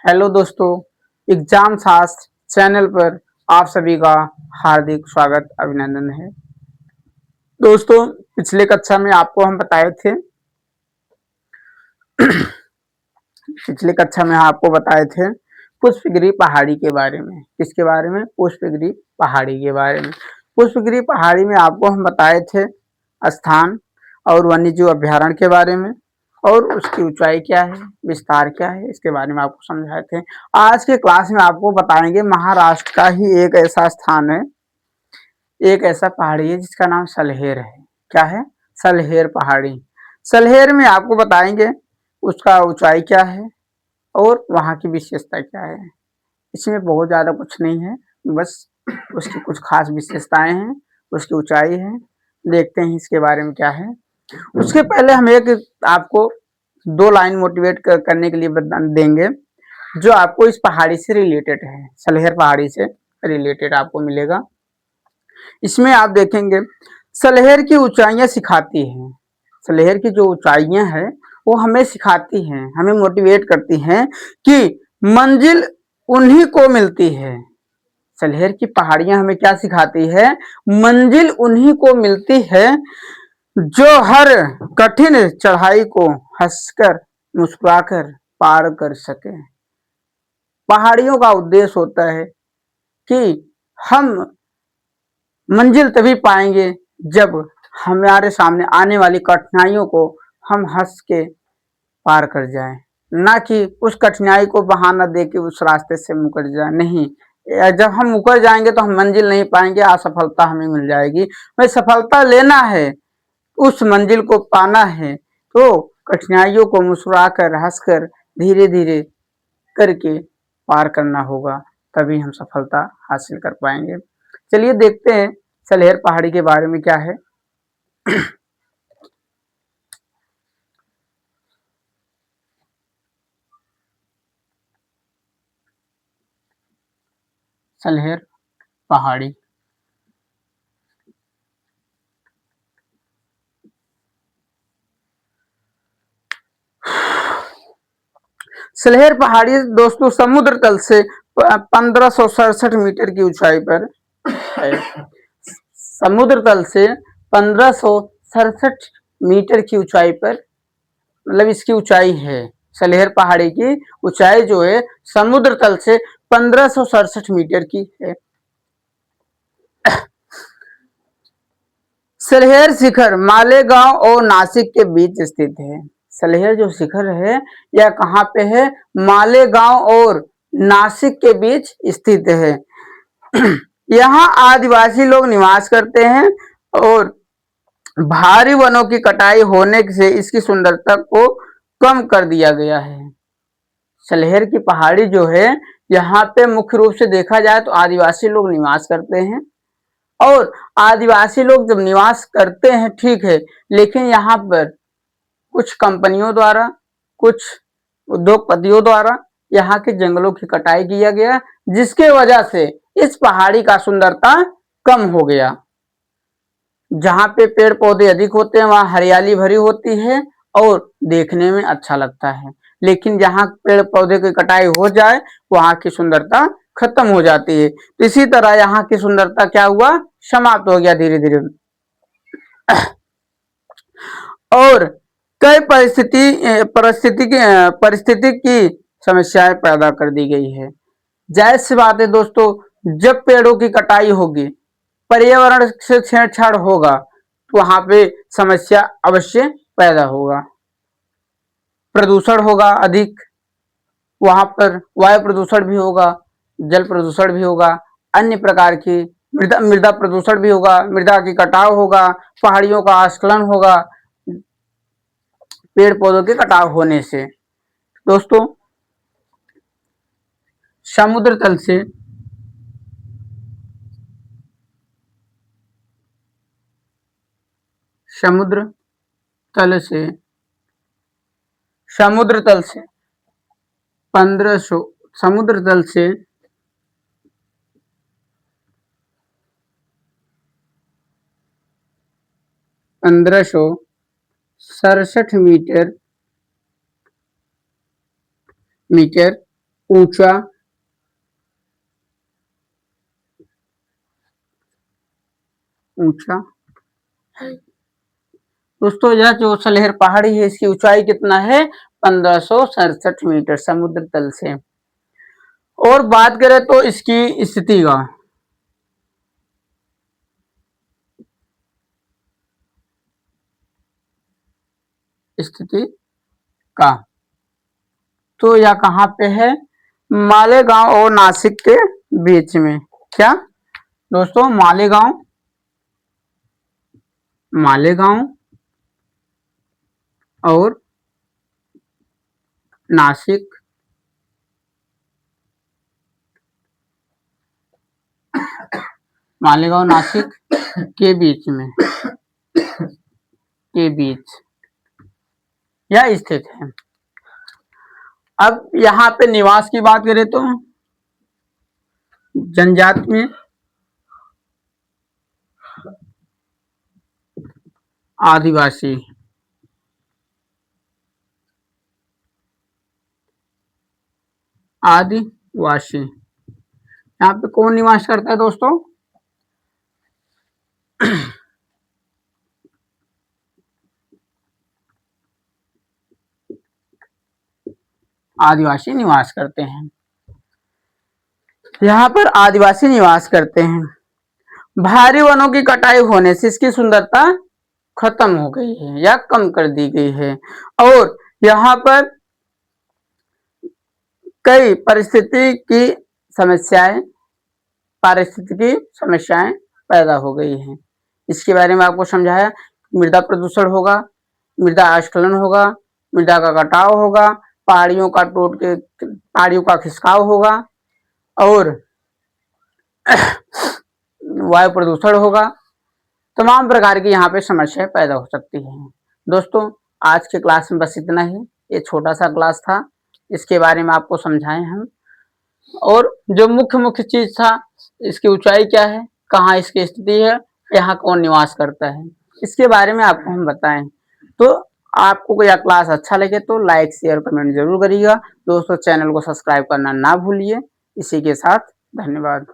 Hello दोस्तों, exam शास्त्र channel पर आप सभी का हार्दिक स्वागत अभिनंदन है। दोस्तों, पिछले कक्षा में आपको हम बताए थे पिछले कक्षा में आपको बताए थे पुष्पगिरी पहाड़ी के बारे में। किसके बारे में? पुष्पगिरी पहाड़ी के बारे में। पुष्पगिरी पहाड़ी में आपको हम बताए थे स्थान और वन्यजीव अभ्यारण्य के बारे में, और उसकी ऊंचाई क्या है, विस्तार क्या है, इसके बारे में आपको समझाए थे। आज के क्लास में आपको बताएंगे महाराष्ट्र का ही एक ऐसा स्थान है, एक ऐसा पहाड़ी है जिसका नाम सलहेर है। क्या है? सलहेर पहाड़ी। सलहेर में आपको बताएंगे उसका ऊंचाई क्या है और वहाँ की विशेषता क्या है। इसमें बहुत ज़्यादा कुछ नहीं है, बस उसकी कुछ खास विशेषताएं हैं, उसकी ऊंचाई है। देखते हैं इसके बारे में क्या है। उसके पहले हम एक आपको 2 लाइन मोटिवेट करने के लिए देंगे, जो आपको इस पहाड़ी से रिलेटेड है, सलहेर पहाड़ी से रिलेटेड आपको मिलेगा। इसमें आप देखेंगे सलहेर की ऊंचाइयां सिखाती हैं। सलहेर की जो ऊंचाइयां हैं वो हमें सिखाती हैं, हमें मोटिवेट करती हैं कि मंजिल उन्हीं को मिलती है। सलहेर की पहाड़ियां हमें क्या सिखाती है? मंजिल उन्हीं को मिलती है जो हर कठिन चढ़ाई को हंसकर मुस्कुराकर पार कर सके। पहाड़ियों का उद्देश्य होता है कि हम मंजिल तभी पाएंगे जब हमारे सामने आने वाली कठिनाइयों को हम हंस के पार कर जाएं, ना कि उस कठिनाई को बहाना दे के उस रास्ते से मुकर जाए। नहीं, जब हम मुकर जाएंगे तो हम मंजिल नहीं पाएंगे, असफलता हमें मिल जाएगी। भाई, सफलता लेना है, उस मंजिल को पाना है, तो कठिनाइयों को मुस्कुराकर हंसकर धीरे धीरे करके पार करना होगा, तभी हम सफलता हासिल कर पाएंगे। चलिए देखते हैं सलहेर पहाड़ी के बारे में क्या है। सलहेर पहाड़ी। सलहेर पहाड़ी दोस्तों समुद्र तल से 1567 मीटर की ऊंचाई पर है। समुद्र तल से 1567 मीटर की ऊंचाई पर, मतलब इसकी ऊंचाई है। सलहेर पहाड़ी की ऊंचाई जो है समुद्र तल से 1567 मीटर की है। सलहेर शिखर मालेगांव और नासिक के बीच स्थित है। सलहेर जो शिखर है यह कहाँ पे है? मालेगांव और नासिक के बीच स्थित है। यहाँ आदिवासी लोग निवास करते हैं और भारी वनों की कटाई होने से इसकी सुंदरता को कम कर दिया गया है। सलहेर की पहाड़ी जो है, यहाँ पे मुख्य रूप से देखा जाए तो आदिवासी लोग निवास करते हैं, और आदिवासी लोग जब निवास करते हैं ठीक है, लेकिन यहाँ पर कुछ कंपनियों द्वारा, कुछ उद्योगपतियों द्वारा यहाँ के जंगलों की कटाई किया गया, जिसके वजह से इस पहाड़ी का सुंदरता कम हो गया। जहाँ पे पेड़ पौधे अधिक होते हैं वहाँ हरियाली भरी होती है और देखने में अच्छा लगता है, लेकिन जहाँ पेड़ पौधे की कटाई हो जाए वहाँ की सुंदरता खत्म हो जाती है। तो इसी तरह यहाँ की सुंदरता क्या हुआ? समाप्त हो गया धीरे धीरे। और कई परिस्थिति की समस्याएं पैदा कर दी गई है। जायज सी बात है दोस्तों, जब पेड़ों की कटाई होगी, पर्यावरण से छेड़छाड़ होगा, तो वहां पे समस्या अवश्य पैदा होगा। प्रदूषण होगा अधिक, वहां पर वायु प्रदूषण भी होगा, जल प्रदूषण भी होगा, अन्य प्रकार की मृदा प्रदूषण भी होगा, मृदा की कटाव होगा, पहाड़ियों का आस्खलन होगा पेड़ पौधों के कटाव होने से। दोस्तों, समुद्र तल से समुद्र तल से समुद्र तल से 1500 समुद्र तल से 1567 मीटर ऊंचा, ऊंचा। दोस्तों यह जो सलेहर पहाड़ी है इसकी ऊंचाई कितना है 1567 मीटर समुद्र तल से। और बात करें तो इसकी स्थिति का, स्थिति का तो यह कहाँ पे है, मालेगांव और नासिक के बीच में। क्या दोस्तों, मालेगांव, मालेगांव और नासिक मालेगांव नासिक के बीच में, के बीच यह स्थित है। अब यहाँ पे निवास की बात करें तो जनजाति में आदिवासी, आदिवासी यहाँ पे कौन निवास करता है दोस्तों, आदिवासी निवास करते हैं। यहाँ पर आदिवासी निवास करते हैं। भारी वनों की कटाई होने से इसकी सुंदरता खत्म हो गई है या कम कर दी गई है और यहाँ पर कई पारिस्थितिकी समस्याएं पैदा हो गई हैं। इसके बारे में आपको समझाया, मृदा प्रदूषण होगा, मृदा आस्खलन होगा, मृदा का कटाव होगा, पहाड़ियों का खिसकाव होगा और वायु प्रदूषण होगा। तमाम प्रकार की यहाँ पे समस्याएं पैदा हो सकती हैं। दोस्तों आज के क्लास में बस इतना ही, ये छोटा सा क्लास था, इसके बारे में आपको समझाएं हम। और जो मुख्य चीज था, इसकी ऊंचाई क्या है, कहाँ इसकी स्थिति है, यहाँ कौन निवास करता है, इसके बारे में आपको हम बताएं। तो आपको यह क्लास अच्छा लगे तो लाइक शेयर कमेंट जरूर करिएगा। दोस्तों चैनल को सब्सक्राइब करना ना भूलिए। इसी के साथ धन्यवाद।